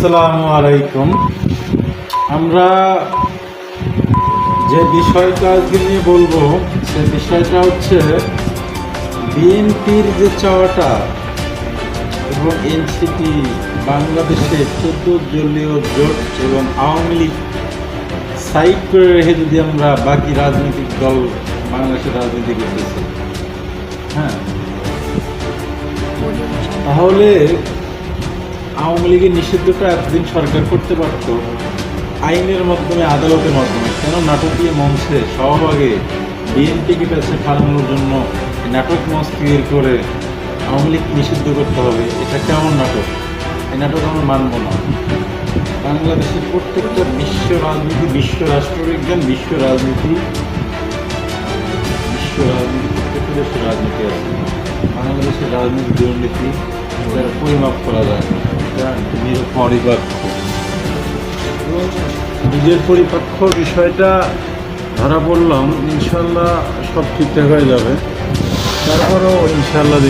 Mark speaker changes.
Speaker 1: আসসালামু আলাইকুম। আমরা যে বিষয়টা আজকে নিয়ে বলবো সে বিষয়টা হচ্ছে বিএনপির যে চাওয়াটা এবং এনসিপি বাংলাদেশে 14 দলীয় জোট এবং আওয়ামী লীগ সাইড করে রেখে যদি আমরা বাকি রাজনৈতিক দল বাংলাদেশের রাজনীতি করতেছি, হ্যাঁ, তাহলে আওয়ামী লীগের নিষিদ্ধটা এতদিন সরকার করতে পারত আইনের মাধ্যমে, আদালতের মাধ্যমে। কেন নাটকীয় মঞ্চে সহভাগে বিএনপিকে কাছে ফালানোর জন্য নাটক মঞ্চ তৈরি করে আওয়ামী লীগ নিষিদ্ধ করতে হবে? এটা কেমন নাটক? এই নাটক আমরা মানব না। বাংলাদেশের প্রত্যেকটা বিশ্ব রাজনীতি, বিশ্ব রাষ্ট্রবিজ্ঞান, বিশ্ব রাজনীতি প্রত্যেকটা দেশের রাজনীতি আছে। বাংলাদেশের রাজনীতি দুর্নীতি যারা পরিমাপ করা যায় না, এটা নিরপরিপক্ষ। নিজের পরিপক্ষ বিষয়টা ধরা পড়লাম, ইনশাল্লাহ সব ঠিকঠাক হয়ে যাবে। তারপরেও ইনশাল্লাহ